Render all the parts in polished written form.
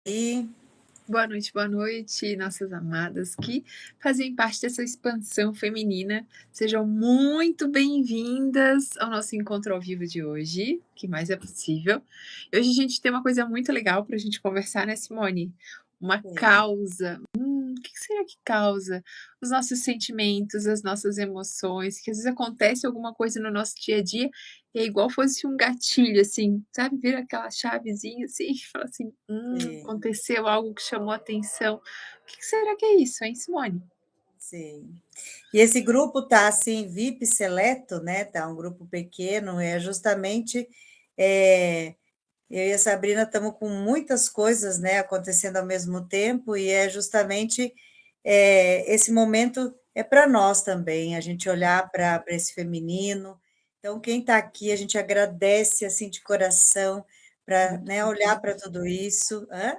E Boa noite, nossas amadas que fazem parte dessa expansão feminina. Sejam muito bem-vindas ao nosso encontro ao vivo de hoje, que mais é possível. E hoje a gente tem uma coisa muito legal para a gente conversar, né, Simone? Uma sim, causa. O que será que causa os nossos sentimentos, as nossas emoções? Que às vezes acontece alguma coisa no nosso dia a dia e é igual fosse um gatilho, assim, sabe? Vira aquela chavezinha assim e fala assim: sim, aconteceu algo que chamou a atenção. O que será que é isso, hein, Simone? sim. E esse grupo tá assim, VIP seleto, né? Tá um grupo pequeno, é justamente eu e a Sabrina estamos com muitas coisas, né, acontecendo ao mesmo tempo, e é justamente esse momento é para nós também, a gente olhar para esse feminino. Então, quem está aqui, a gente agradece assim de coração para, né, olhar para tudo isso. Hã?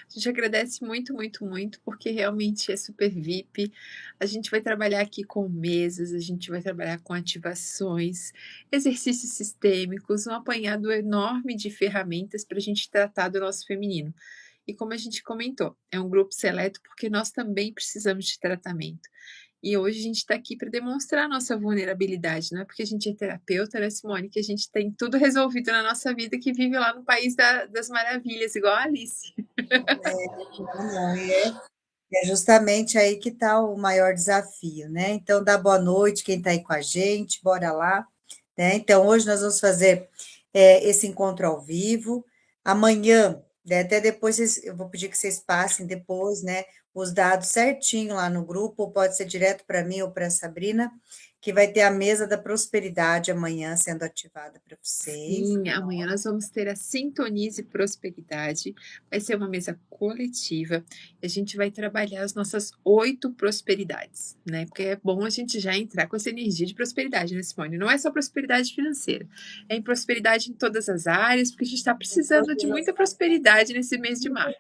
A gente agradece muito, muito, muito, porque realmente é super VIP. A gente vai trabalhar aqui com mesas, a gente vai trabalhar com ativações, exercícios sistêmicos, um apanhado enorme de ferramentas para a gente tratar do nosso feminino. E como a gente comentou, é um grupo seleto porque nós também precisamos de tratamento. E hoje a gente está aqui para demonstrar a nossa vulnerabilidade, não é porque a gente é terapeuta, né, Simone, que a gente tem tudo resolvido na nossa vida, que vive lá no país das maravilhas, igual a Alice. Não, não, é justamente aí que está o maior desafio, né? Então, dá boa noite quem está aí com a gente, bora lá, né? Então, hoje nós vamos fazer esse encontro ao vivo. Amanhã, né, até depois, eu vou pedir que vocês passem depois, né, os dados certinho lá no grupo, ou pode ser direto para mim ou para a Sabrina, que vai ter a mesa da prosperidade amanhã sendo ativada para vocês. Sim, amanhã nós vamos ter a Sintonize Prosperidade. Vai ser uma mesa coletiva e a gente vai trabalhar as nossas 8 prosperidades, né? Porque é bom a gente já entrar com essa energia de prosperidade, né, Simone? Não é só prosperidade financeira, é em prosperidade em todas as áreas, porque a gente está precisando de muita prosperidade nesse mês de março.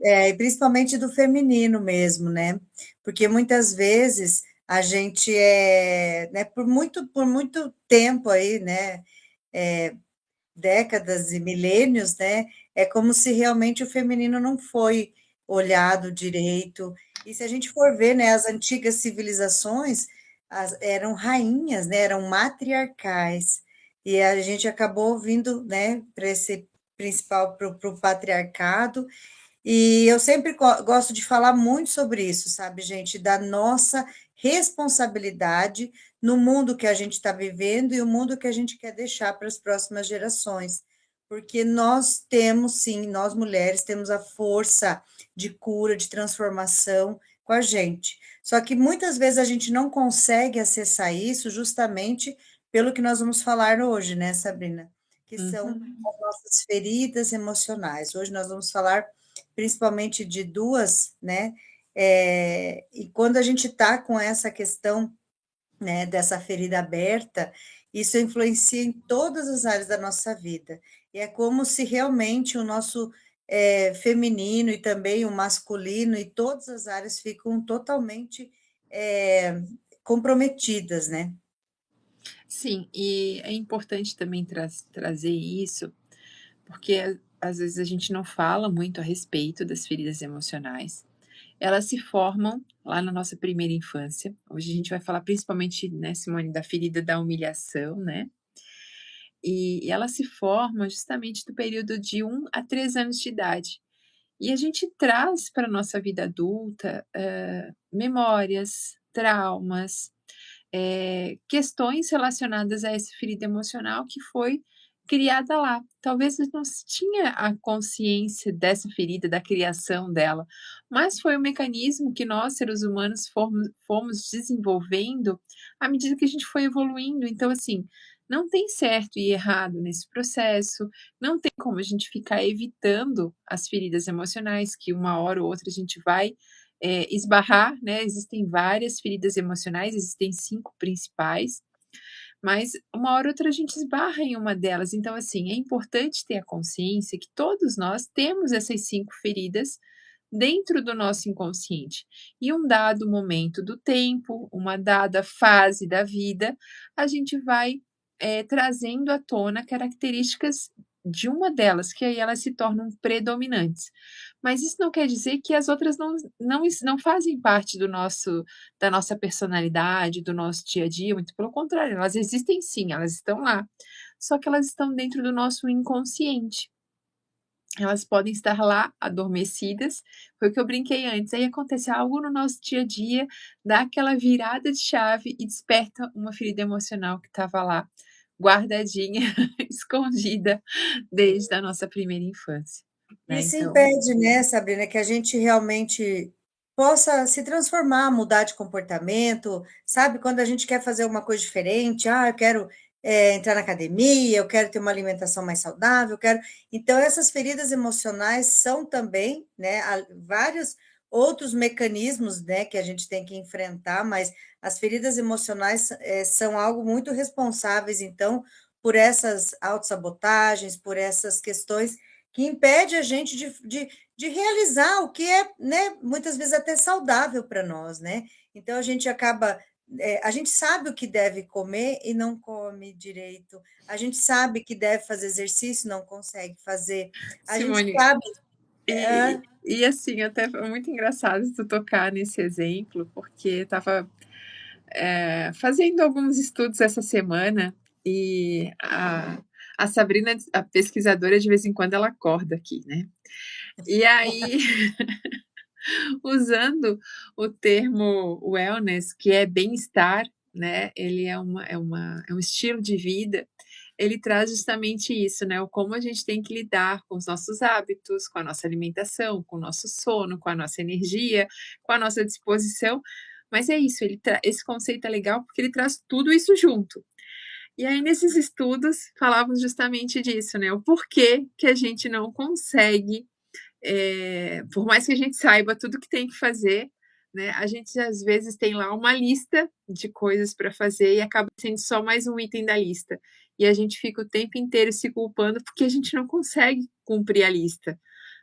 E principalmente do feminino mesmo, né? Porque muitas vezes a gente né, por muito tempo aí, né, décadas e milênios, né, é como se realmente o feminino não foi olhado direito. E se a gente for ver, né, as antigas civilizações eram rainhas, né, eram matriarcais. E a gente acabou vindo, né, para esse principal, para o patriarcado, e eu sempre gosto de falar muito sobre isso, sabe, gente? Da nossa responsabilidade no mundo que a gente está vivendo e o mundo que a gente quer deixar para as próximas gerações. Porque nós temos, sim, nós mulheres temos a força de cura, de transformação com a gente. Só que muitas vezes a gente não consegue acessar isso justamente pelo que nós vamos falar hoje, né, Sabrina? Que são Uhum. as nossas feridas emocionais. Hoje nós vamos falar principalmente de duas, né? E quando a gente está com essa questão, né, dessa ferida aberta, isso influencia em todas as áreas da nossa vida. E é como se realmente o nosso feminino e também o masculino e todas as áreas ficam totalmente é, comprometidas, né? Sim, e é importante também trazer isso, porque às vezes a gente não fala muito a respeito das feridas emocionais. Elas se formam lá na nossa primeira infância. Hoje a gente vai falar principalmente, né, Simone, da ferida da humilhação, né? E ela se forma justamente do período de 1 a 3 anos de idade. E a gente traz para a nossa vida adulta memórias, traumas, questões relacionadas a essa ferida emocional que foi criada lá. Talvez não se tinha a consciência dessa ferida, da criação dela, mas foi um mecanismo que nós, seres humanos, fomos desenvolvendo à medida que a gente foi evoluindo. Então, assim, não tem certo e errado nesse processo, não tem como a gente ficar evitando as feridas emocionais, que uma hora ou outra a gente vai esbarrar, né? Existem várias feridas emocionais, existem 5 principais, mas uma hora ou outra a gente esbarra em uma delas. Então, assim, é importante ter a consciência que todos nós temos essas 5 feridas dentro do nosso inconsciente. E um dado momento do tempo, uma dada fase da vida, a gente vai trazendo à tona características de uma delas, que aí elas se tornam predominantes. Mas isso não quer dizer que as outras não fazem parte da nossa personalidade, do nosso dia a dia, muito pelo contrário, elas existem sim, elas estão lá, só que elas estão dentro do nosso inconsciente. Elas podem estar lá adormecidas, foi o que eu brinquei antes, aí acontece algo no nosso dia a dia, dá aquela virada de chave e desperta uma ferida emocional que estava lá, guardadinha, escondida, desde a nossa primeira infância, né, Isso então impede, né, Sabrina, que a gente realmente possa se transformar, mudar de comportamento, sabe? Quando a gente quer fazer uma coisa diferente, eu quero entrar na academia, eu quero ter uma alimentação mais saudável, eu quero. Então, essas feridas emocionais são também, né, vários outros mecanismos, né, que a gente tem que enfrentar, mas as feridas emocionais são algo muito responsáveis, então, por essas autossabotagens, por essas questões que impede a gente de realizar o que é, né, muitas vezes até saudável para nós, né? Então a gente acaba, a gente sabe o que deve comer e não come direito. A gente sabe que deve fazer exercício, não consegue fazer. A gente Simone, sabe, e assim, até foi muito engraçado tu tocar nesse exemplo, porque estava, fazendo alguns estudos essa semana e a Sabrina, a pesquisadora, de vez em quando ela acorda aqui, né. E aí, usando o termo wellness, que é bem-estar, né, ele é um estilo de vida, ele traz justamente isso, né, o como a gente tem que lidar com os nossos hábitos, com a nossa alimentação, com o nosso sono, com a nossa energia, com a nossa disposição, mas é isso, esse conceito é legal porque ele traz tudo isso junto. E aí nesses estudos falavam justamente disso, né, o porquê que a gente não consegue, por mais que a gente saiba tudo que tem que fazer, né, a gente às vezes tem lá uma lista de coisas para fazer e acaba sendo só mais um item da lista. E a gente fica o tempo inteiro se culpando porque a gente não consegue cumprir a lista,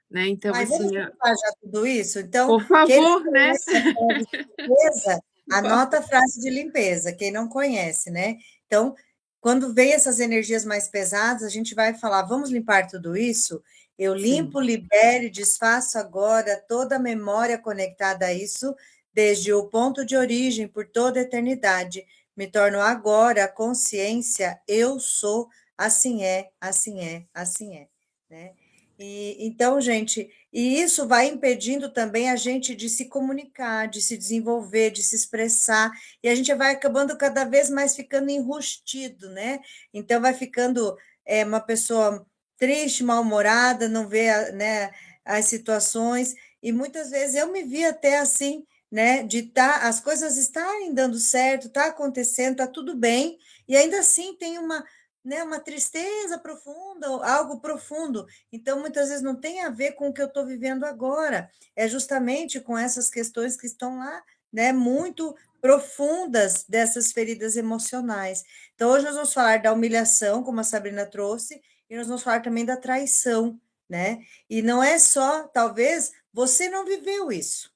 né. Então, mas vamos assim, falar já tudo isso? Então, por quem não favor, né, conhece a frase de limpeza, por anota a favor. frase de limpeza, quem não conhece, né? Então, quando vem essas energias mais pesadas, a gente vai falar: vamos limpar tudo isso? Eu Sim. limpo, libero e desfaço agora toda a memória conectada a isso, desde o ponto de origem, por toda a eternidade. Me torno agora a consciência, eu sou, assim é, assim é, assim é, né? E, então, gente, e isso vai impedindo também a gente de se comunicar, de se desenvolver, de se expressar, e a gente vai acabando cada vez mais ficando enrustido, né? Então vai ficando uma pessoa triste, mal-humorada, não vê, né, as situações, e muitas vezes eu me vi até assim, né, de as coisas estarem dando certo, tá acontecendo, tá tudo bem, e ainda assim tem uma, né, uma tristeza profunda, algo profundo, então, muitas vezes não tem a ver com o que eu estou vivendo agora, é justamente com essas questões que estão lá, né, muito profundas dessas feridas emocionais. Então, hoje nós vamos falar da humilhação, como a Sabrina trouxe, e nós vamos falar também da traição, né? E não é só, talvez, você não viveu isso,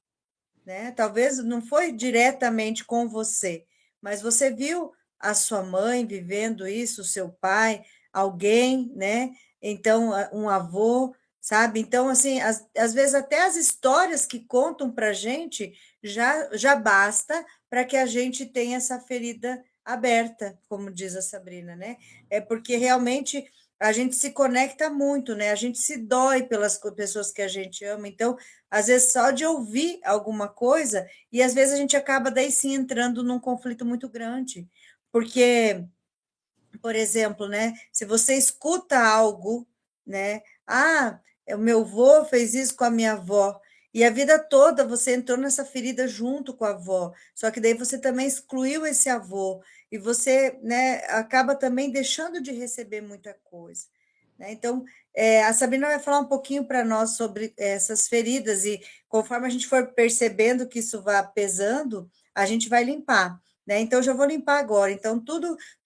né? Talvez não foi diretamente com você, mas você viu a sua mãe vivendo isso, o seu pai, alguém, né? Então, um avô, sabe? Então, assim, às vezes até as histórias que contam para a gente já basta para que a gente tenha essa ferida aberta, como diz a Sabrina, né? É porque realmente a gente se conecta muito, né? A gente se dói pelas pessoas que a gente ama, então às vezes só de ouvir alguma coisa, e às vezes a gente acaba daí sim entrando num conflito muito grande, porque, por exemplo, né, se você escuta algo, né, o meu avô fez isso com a minha avó, e a vida toda você entrou nessa ferida junto com a avó, só que daí você também excluiu esse avô, e você, né, acaba também deixando de receber muita coisa, né? Então, a Sabrina vai falar um pouquinho para nós sobre essas feridas, e conforme a gente for percebendo que isso vai pesando, a gente vai limpar, né? Então, eu já vou limpar agora. Então,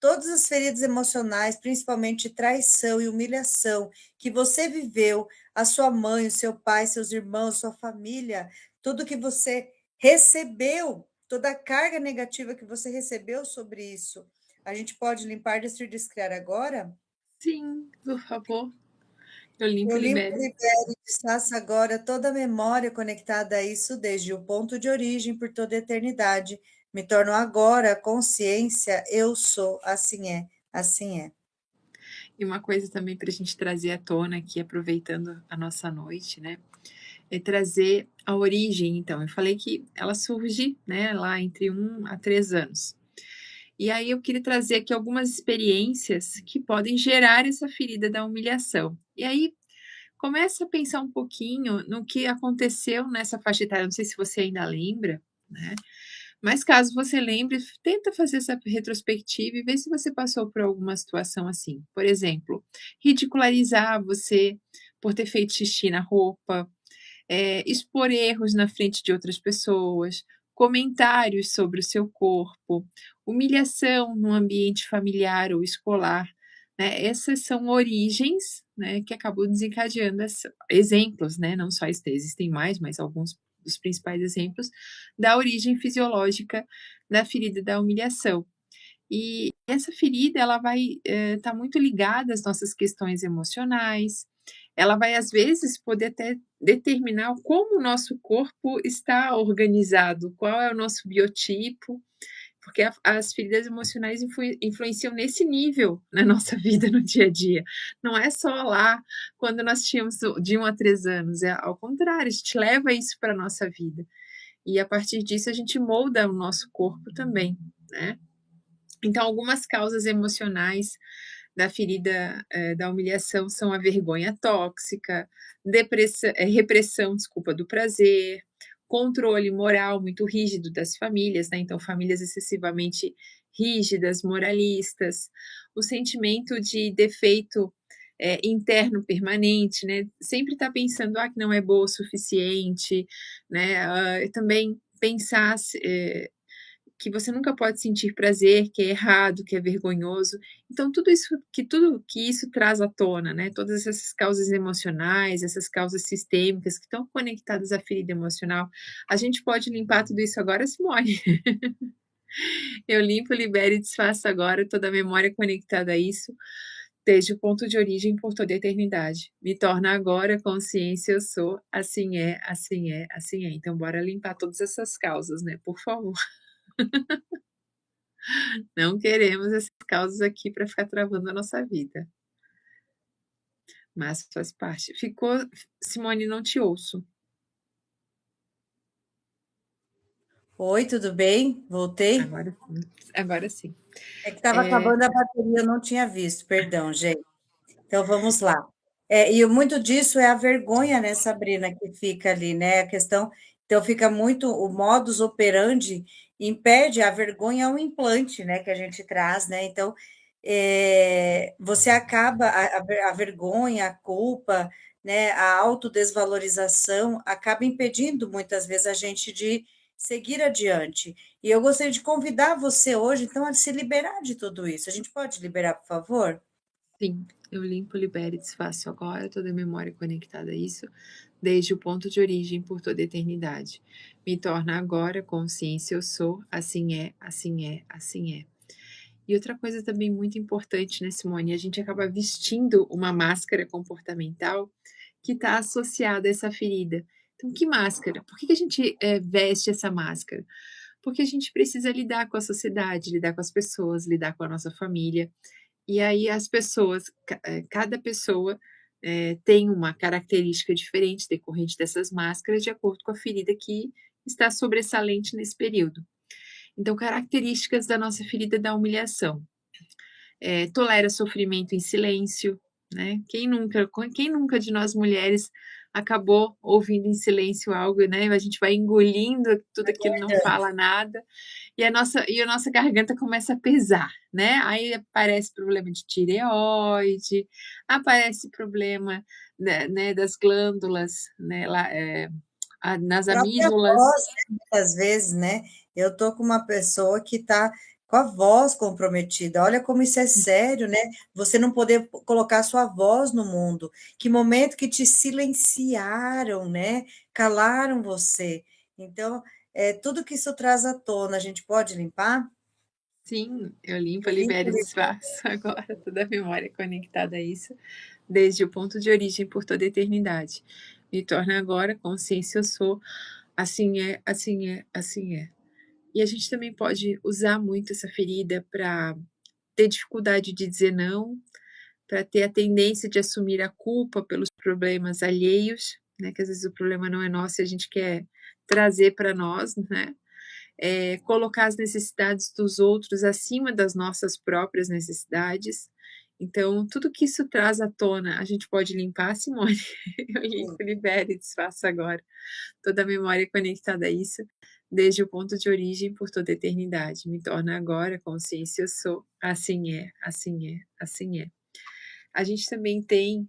todas as feridas emocionais, principalmente traição e humilhação, que você viveu, a sua mãe, o seu pai, seus irmãos, sua família, tudo que você recebeu, toda a carga negativa que você recebeu sobre isso, a gente pode limpar, destruir, descriar agora? Sim, por favor. Eu limpo Eu e limpo, libero. libero e desfaço agora toda a memória conectada a isso desde o ponto de origem por toda a eternidade. Me torno agora a consciência, eu sou, assim é, assim é. E uma coisa também para a gente trazer à tona aqui, aproveitando a nossa noite, né? É trazer a origem, então. Eu falei que ela surge, né, lá entre 1 a 3 anos. E aí eu queria trazer aqui algumas experiências que podem gerar essa ferida da humilhação. E aí começa a pensar um pouquinho no que aconteceu nessa faixa etária. Não sei se você ainda lembra, né? Mas caso você lembre, tenta fazer essa retrospectiva e ver se você passou por alguma situação assim. Por exemplo, ridicularizar você por ter feito xixi na roupa, expor erros na frente de outras pessoas, comentários sobre o seu corpo, humilhação no ambiente familiar ou escolar, né? Essas são origens, né, que acabam desencadeando exemplos, né? Não só existem mais, mas alguns dos principais exemplos da origem fisiológica da ferida da humilhação. E essa ferida, ela vai estar muito ligada às nossas questões emocionais, ela vai, às vezes, poder até determinar como o nosso corpo está organizado, qual é o nosso biotipo, porque as feridas emocionais influenciam nesse nível na nossa vida no dia a dia. Não é só lá quando nós tínhamos de 1 a 3 anos, é ao contrário, a gente leva isso para a nossa vida. E a partir disso a gente molda o nosso corpo também, né? Então, algumas causas emocionais da ferida da humilhação são a vergonha tóxica, repressão, desculpa, do prazer, controle moral muito rígido das famílias, né? Então, famílias excessivamente rígidas, moralistas, o sentimento de defeito interno permanente, né? Sempre está pensando que não é boa o suficiente, né? Também pensar que você nunca pode sentir prazer, que é errado, que é vergonhoso. Então tudo que isso traz à tona, né, todas essas causas emocionais, essas causas sistêmicas que estão conectadas à ferida emocional, a gente pode limpar tudo isso agora, Simone? Eu limpo, libero e desfaço agora toda a memória conectada a isso, desde o ponto de origem por toda a eternidade. Me torna agora consciência, eu sou, assim é, assim é, assim é. Então bora limpar todas essas causas, né, por favor. Não queremos essas causas aqui para ficar travando a nossa vida. Mas faz parte. Ficou, Simone, não te ouço. Oi, tudo bem? Voltei? Agora sim. Agora sim. É que estava É, acabando a bateria, eu não tinha visto, perdão, gente. Então vamos lá. E muito disso é a vergonha, né, Sabrina, que fica ali, né? A questão, então fica muito o modus operandi impede a vergonha é um implante, né, que a gente traz, né? Então você acaba a vergonha, a culpa, né, a autodesvalorização acaba impedindo muitas vezes a gente de seguir adiante. E eu gostaria de convidar você hoje, então, a se liberar de tudo isso. A gente pode liberar, por favor? sim, eu limpo, libero e desfaço agora toda a memória conectada a isso, desde o ponto de origem por toda a eternidade. Me torna agora consciência, eu sou, assim é, assim é, assim é. E outra coisa também muito importante, né, Simone? A gente acaba vestindo uma máscara comportamental que está associada a essa ferida. Então, que máscara? Por que a gente veste essa máscara? Porque a gente precisa lidar com a sociedade, lidar com as pessoas, lidar com a nossa família. E aí as pessoas, cada pessoa tem uma característica diferente decorrente dessas máscaras, de acordo com a ferida que está sobressalente nesse período. Então, características da nossa ferida da humilhação. Tolera sofrimento em silêncio, né? Quem nunca de nós mulheres acabou ouvindo em silêncio algo, né? A gente vai engolindo tudo aquilo, não fala nada, e a nossa garganta começa a pesar, né? Aí aparece problema de tireoide, aparece problema, né, das glândulas, né, lá, nas Própria amígdalas. voz, né, muitas vezes, né, eu tô com uma pessoa que está com a voz comprometida, olha como isso é sério, né, você não poder colocar sua voz no mundo, que momento que te silenciaram, né, calaram você. Então, tudo que isso traz à tona, a gente pode limpar? Sim, eu limpo, Eu limpo, libero e desfaço agora toda a memória conectada a isso, desde o ponto de origem por toda a eternidade. Me torna agora consciência eu sou, assim é, assim é, assim é. E a gente também pode usar muito essa ferida para ter dificuldade de dizer não, para ter a tendência de assumir a culpa pelos problemas alheios, né, que às vezes o problema não é nosso e a gente quer trazer para nós, né? Colocar as necessidades dos outros acima das nossas próprias necessidades. Então, tudo que isso traz à tona, a gente pode limpar, Simone. Eu limpo, libero e desfaço agora. Toda a memória conectada a isso, desde o ponto de origem por toda a eternidade. Me torna agora consciência eu sou. Assim é, assim é, assim é. A gente também tem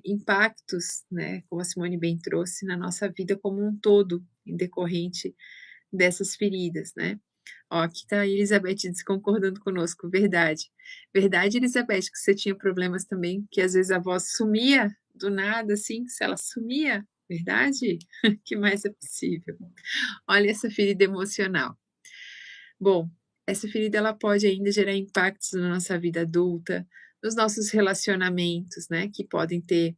impactos, né, como a Simone bem trouxe, na nossa vida como um todo, em decorrente dessas feridas, né? Ó, aqui está a Elizabeth concordando conosco, verdade. Verdade, Elizabeth, que você tinha problemas também, que às vezes a voz sumia do nada, assim, se ela sumia, verdade? Que mais é possível? Olha essa ferida emocional. Bom, essa ferida ela pode ainda gerar impactos na nossa vida adulta, nos nossos relacionamentos, né, que podem ter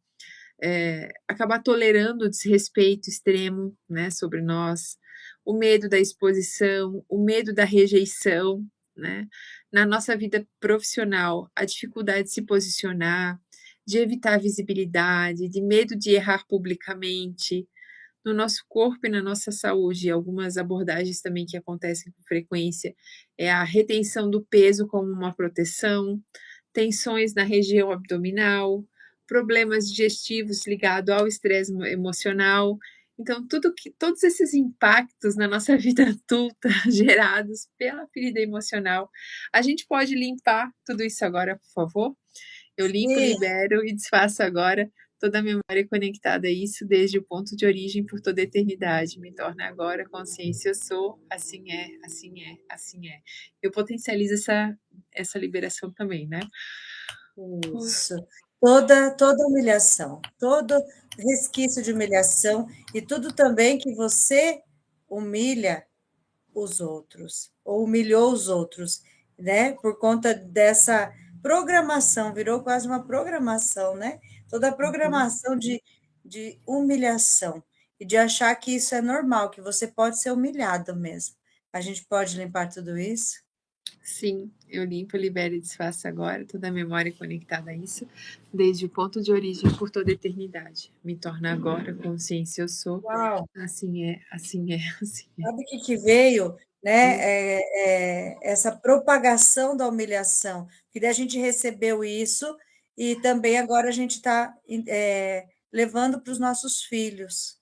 acabar tolerando o desrespeito extremo, né, sobre nós, o medo da exposição, o medo da rejeição, né, na nossa vida profissional, a dificuldade de se posicionar, de evitar visibilidade, de medo de errar publicamente, no nosso corpo e na nossa saúde. Algumas abordagens também que acontecem com frequência é a retenção do peso como uma proteção, tensões na região abdominal, problemas digestivos ligados ao estresse emocional. Então, todos esses impactos na nossa vida adulta gerados pela ferida emocional, a gente pode limpar tudo isso agora, por favor? Eu limpo, Sim, libero e desfaço agora toda a memória conectada a isso, desde o ponto de origem por toda a eternidade. Me torna agora consciência, eu sou, assim é, assim é, assim é. Eu potencializo essa liberação também, né? isso. Toda humilhação, todo resquício de humilhação e tudo também que você humilha os outros, ou humilhou os outros, né? Por conta dessa programação, virou quase uma programação, né? Toda a Uhum. programação de humilhação e de achar que isso é normal, que você pode ser humilhado mesmo. A gente pode limpar tudo isso? Sim, eu limpo, libero e desfaço agora toda a memória conectada a isso, desde o ponto de origem por toda a eternidade. Me torna agora consciência, eu sou. Uau! Assim é, assim é, assim é. Sabe o que que veio, né? Essa propagação da humilhação, que daí a gente recebeu isso e também agora a gente está levando para os nossos filhos.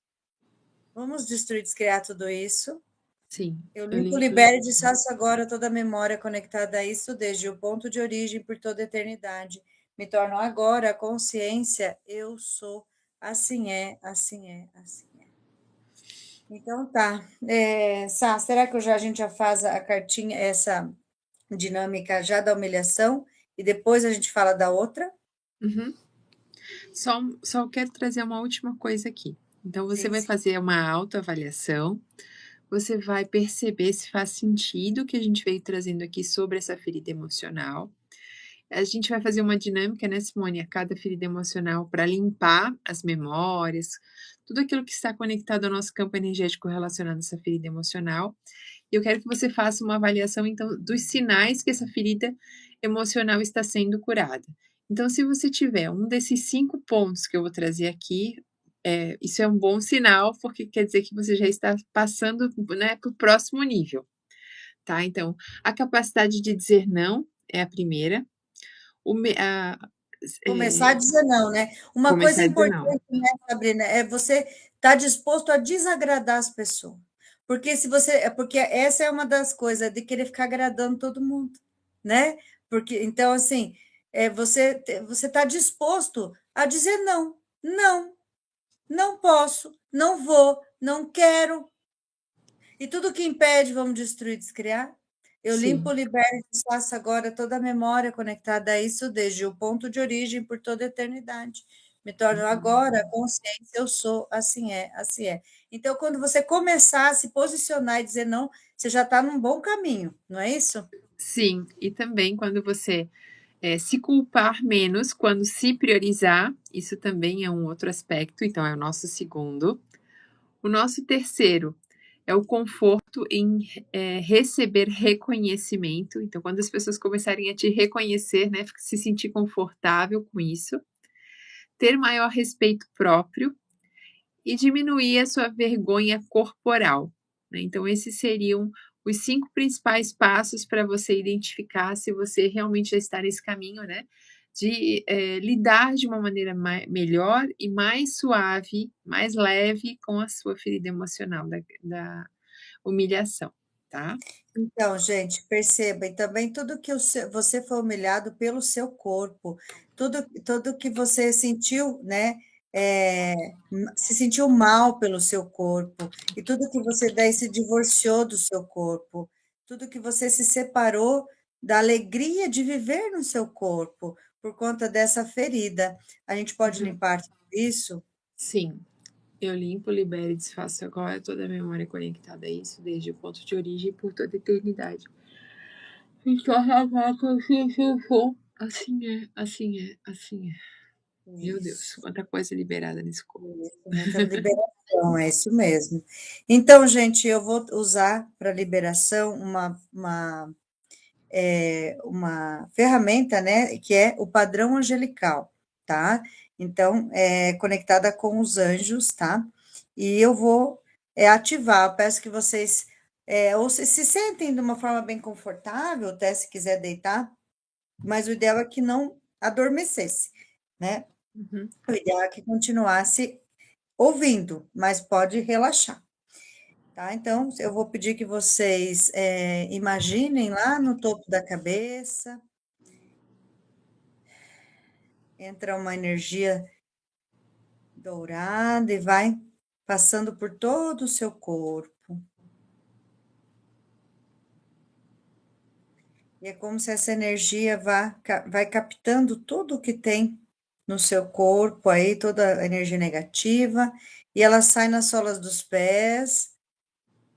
Vamos destruir, descriar tudo isso. Sim, Eu eu limpo, limpo. libero e desfaço agora toda a memória conectada a isso, desde o ponto de origem por toda a eternidade. Me torno agora a consciência, eu sou. Assim é, assim é, assim é. Então tá. Sá, será que a gente já faz a cartinha, essa dinâmica já da humilhação, e depois a gente fala da outra? Uhum. Só quero trazer uma última coisa aqui. Então, você Sim, vai sim. fazer uma autoavaliação, você vai perceber se faz sentido o que a gente veio trazendo aqui sobre essa ferida emocional. A gente vai fazer uma dinâmica, né, Simone, a cada ferida emocional para limpar as memórias, tudo aquilo que está conectado ao nosso campo energético relacionado a essa ferida emocional. E eu quero que você faça uma avaliação, então, dos sinais que essa ferida emocional está sendo curada. Então, se você tiver um desses 5 pontos que eu vou trazer aqui, isso é um bom sinal, porque quer dizer que você já está passando, né, para o próximo nível, tá? Então, a capacidade de dizer não é a primeira. O me a Começar a dizer não, né? Uma coisa Começar a dizer não. importante, né, Sabrina, é você estar disposto a desagradar as pessoas. Porque se você, porque essa é uma das coisas de querer ficar agradando todo mundo, né? Porque então assim, você está disposto a dizer não, não, não posso, não vou, não quero. E tudo que impede, vamos destruir, descriar? Eu limpo, Sim. libero e desfaço agora toda a memória conectada a isso, desde o ponto de origem por toda a eternidade. Me torno Uhum. agora consciência, eu sou, assim é, assim é. Então, quando você começar a se posicionar e dizer não, você já está num bom caminho, não é isso? Sim, e também quando você se culpar menos quando se priorizar, isso também é um outro aspecto, então é o nosso segundo. O nosso terceiro é o conforto em receber reconhecimento. Então, quando as pessoas começarem a te reconhecer, né, se sentir confortável com isso. Ter maior respeito próprio e diminuir a sua vergonha corporal, né. Então esses seriam os 5 principais passos para você identificar se você realmente já está nesse caminho, né, de, lidar de uma maneira melhor e mais suave, mais leve com a sua ferida emocional da humilhação, tá. Então, gente, perceba, e também tudo que você foi humilhado pelo seu corpo, tudo que você sentiu, né, se sentiu mal pelo seu corpo, e tudo que você daí se divorciou do seu corpo, tudo que você se separou da alegria de viver no seu corpo, por conta dessa ferida. A gente pode Uhum. limpar tudo isso? Sim. Eu limpo, libero e desfaço agora toda a memória conectada a isso, desde o ponto de origem por toda a eternidade. Então, assim é, assim é, assim é. Meu Deus, Isso. quanta coisa liberada nesse corpo. Isso, muita liberação, é isso mesmo. Então, gente, eu vou usar para liberação uma ferramenta, né, que é o padrão angelical, tá? Então, é conectada com os anjos, tá? E eu vou ativar, eu peço que vocês ou se sentem de uma forma bem confortável, até se quiser deitar, mas o ideal é que não adormecesse, né? Uhum. O ideal é que continuasse ouvindo, mas pode relaxar, tá? Então, eu vou pedir que vocês imaginem lá no topo da cabeça, entra uma energia dourada e vai passando por todo o seu corpo. E é como se essa energia vai captando tudo o que tem no seu corpo aí, toda a energia negativa, e ela sai nas solas dos pés.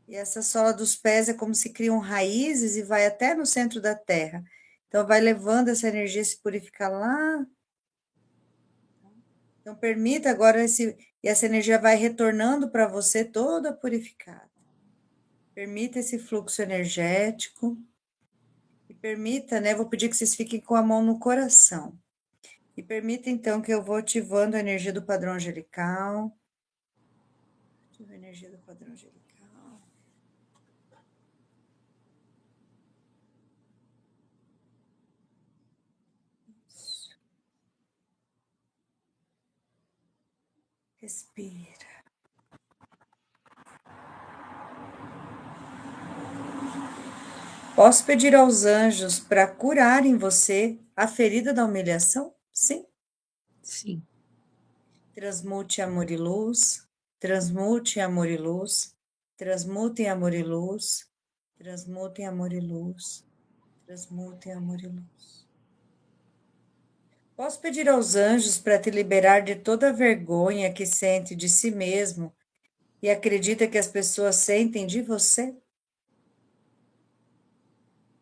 E essa sola dos pés é como se criam raízes e vai até no centro da terra. Então, vai levando essa energia a se purificar lá. Então, permita agora e essa energia vai retornando para você toda purificada. Permita esse fluxo energético. E permita, né? Vou pedir que vocês fiquem com a mão no coração. E permita, então, que eu vou ativando a energia do padrão angelical. Ativa a energia do padrão angelical. Respira. Posso pedir aos anjos para curar em você a ferida da humilhação? Sim. Sim. Transmute amor e luz, transmute amor e luz, transmute amor e luz, transmute amor e luz, transmute amor e luz. Posso pedir aos anjos para te liberar de toda a vergonha que sente de si mesmo e acredita que as pessoas sentem de você?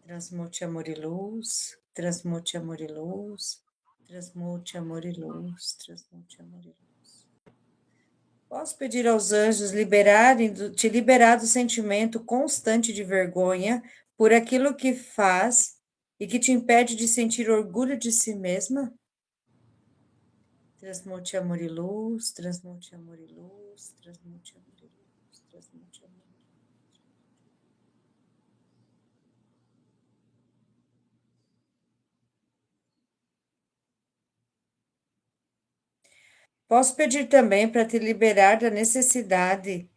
Transmute amor e luz, transmute amor e luz, transmute amor e luz, transmute amor e luz. Posso pedir aos anjos te liberar do sentimento constante de vergonha por aquilo que faz e que te impede de sentir orgulho de si mesma? Transmute amor e luz, transmute amor e luz, transmute amor e luz, transmute amor e luz. Posso pedir também para te liberar da necessidade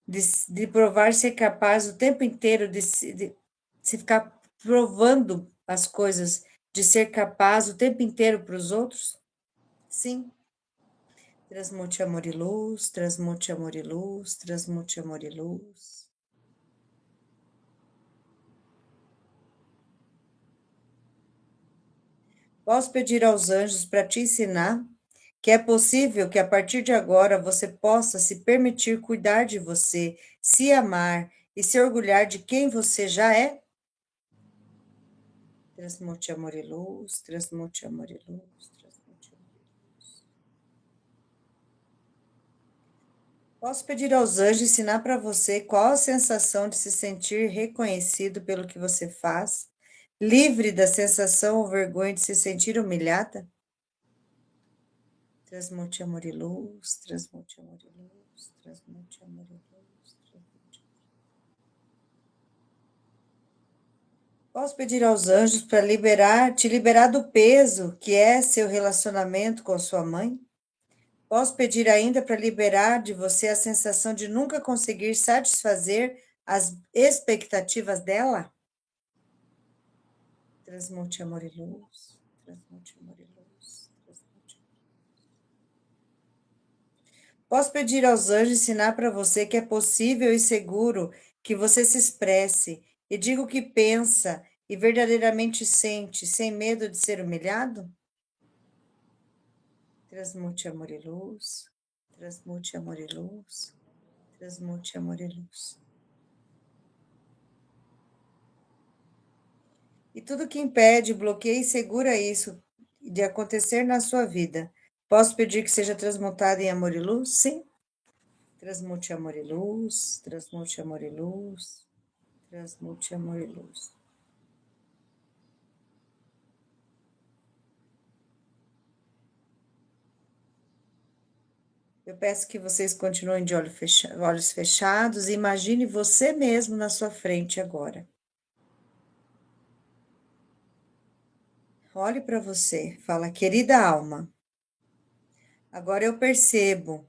de provar ser capaz o tempo inteiro de se ficar provando as coisas, de ser capaz o tempo inteiro para os outros? Sim. Transmute amor e luz, transmute amor e luz, transmute amor e luz. Posso pedir aos anjos para te ensinar que é possível que a partir de agora você possa se permitir cuidar de você, se amar e se orgulhar de quem você já é? Transmute amor e luz, transmute amor e luz, transmute amor e luz. Posso pedir aos anjos ensinar para você qual a sensação de se sentir reconhecido pelo que você faz, livre da sensação ou vergonha de se sentir humilhada? Transmute amor e luz, transmute amor e luz, transmute amor e luz, transmute. Posso pedir aos anjos para te liberar do peso que é seu relacionamento com a sua mãe? Posso pedir ainda para liberar de você a sensação de nunca conseguir satisfazer as expectativas dela? Transmute amor e luz, transmute amor e luz, transmute. Posso pedir aos anjos ensinar para você que é possível e seguro que você se expresse e diga o que pensa e verdadeiramente sente, sem medo de ser humilhado? Transmute amor e luz, transmute amor e luz, transmute amor e luz. E tudo que impede, bloqueia e segura isso de acontecer na sua vida, posso pedir que seja transmutado em amor e luz? Sim. Transmute amor e luz, transmute amor e luz, transmute amor e luz. Eu peço que vocês continuem de olhos fechados e imagine você mesmo na sua frente agora. Olhe para você, fala, querida alma, agora eu percebo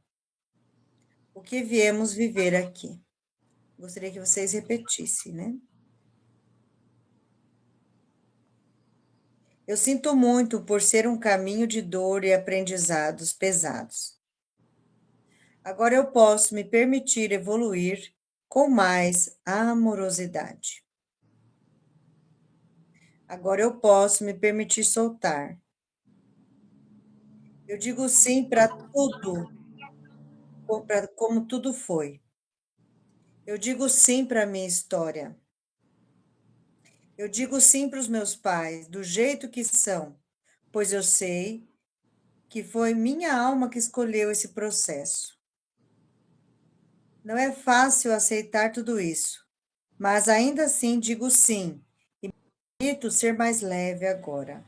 o que viemos viver aqui. Gostaria que vocês repetissem, né? Eu sinto muito por ser um caminho de dor e aprendizados pesados. Agora eu posso me permitir evoluir com mais amorosidade. Agora eu posso me permitir soltar. Eu digo sim para tudo, como tudo foi. Eu digo sim para a minha história. Eu digo sim para os meus pais, do jeito que são, pois eu sei que foi minha alma que escolheu esse processo. Não é fácil aceitar tudo isso, mas ainda assim digo sim e me permito ser mais leve agora.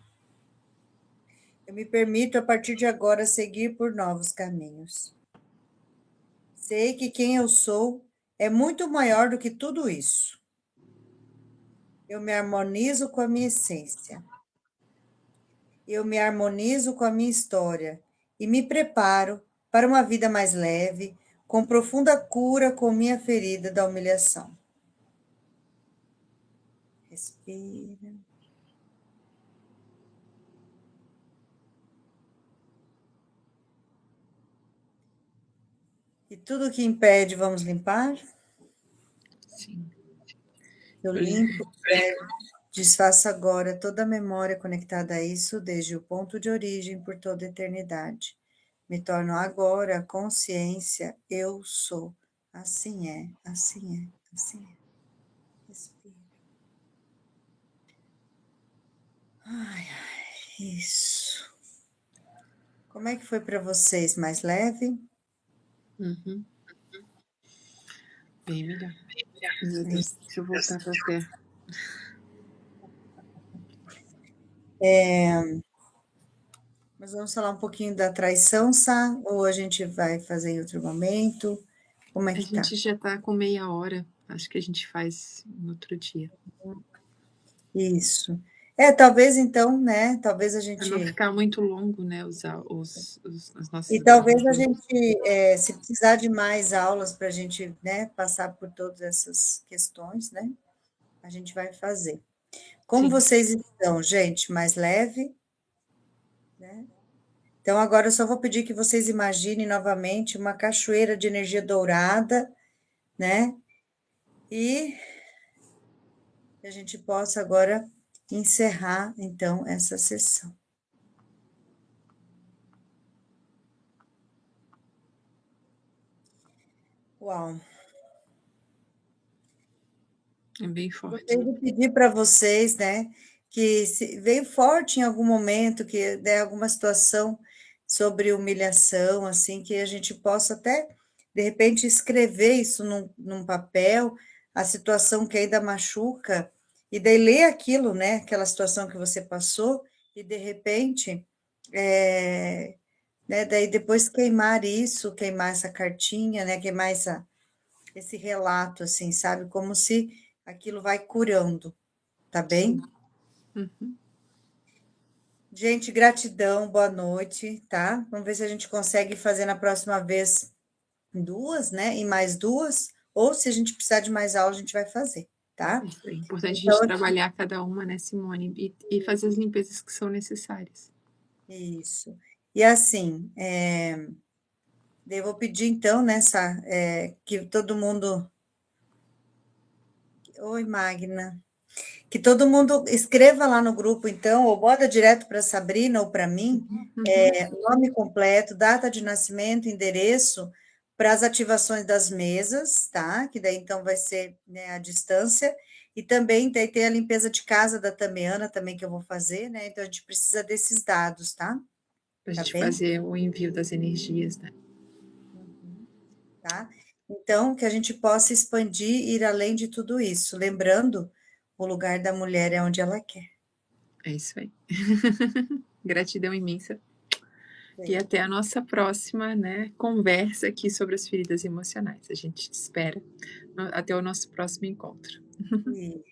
Eu me permito, a partir de agora, seguir por novos caminhos. Sei que quem eu sou é muito maior do que tudo isso. Eu me harmonizo com a minha essência. Eu me harmonizo com a minha história e me preparo para uma vida mais leve, com profunda cura com minha ferida da humilhação. Respira. E tudo que impede, vamos limpar? Sim. Eu limpo, desfaço agora toda a memória conectada a isso, desde o ponto de origem por toda a eternidade. Me torno agora a consciência, eu sou. Assim é, assim é, assim é. Respira. Ai, ai, isso. Como é que foi para vocês? Mais leve? Uhum. Bem melhor. Meu Deus, deixa eu voltar para a terra. Mas vamos falar um pouquinho da traição, Sá? Ou a gente vai fazer em outro momento? Como é A que tá? gente já está com meia hora. Acho que a gente faz no outro dia. Isso. Talvez então, né? Talvez a Para não gente. ficar muito longo, né? As E nossas talvez a gravações. gente, se precisar de mais aulas para a gente, né, passar por todas essas questões, né? A gente vai fazer. Como Sim. vocês estão, gente? Mais leve, né? Então, agora eu só vou pedir que vocês imaginem novamente uma cachoeira de energia dourada, né? E a gente possa agora encerrar, então, essa sessão. Uau! É bem Eu forte. tenho que pedir para vocês, né, que veio forte em algum momento, que né, alguma situação sobre humilhação, assim, que a gente possa até, de repente, escrever isso num papel, a situação que ainda machuca, e daí ler aquilo, né, aquela situação que você passou, e de repente, né, daí depois queimar isso, queimar essa cartinha, né, queimar esse relato, assim, sabe, como se aquilo vai curando, tá bem? Sim. Uhum. Gente, gratidão, boa noite, tá? Vamos ver se a gente consegue fazer na próxima vez duas, né? E mais duas, ou se a gente precisar de mais aula, a gente vai fazer, tá? Isso é importante a Então, gente trabalhar cada uma, né, Simone, e fazer as limpezas que são necessárias. isso. E assim, eu vou pedir então nessa que todo mundo. Oi, Magna. Que todo mundo escreva lá no grupo, então, ou bota direto para a Sabrina ou para mim, Uhum. nome completo, data de nascimento, endereço, para as ativações das mesas, tá? Que daí então vai ser, né, a distância. E também daí tem a limpeza de casa da Tamiana também que eu vou fazer, né? Então a gente precisa desses dados, tá? Pra Tá gente bem? fazer o envio das energias, né. Uhum, tá? Então, que a gente possa expandir e ir além de tudo isso, lembrando, o lugar da mulher é onde ela quer. É isso aí. Gratidão imensa. E Sim. até a nossa próxima, né, conversa aqui sobre as feridas emocionais. A gente te espera até o nosso próximo encontro. E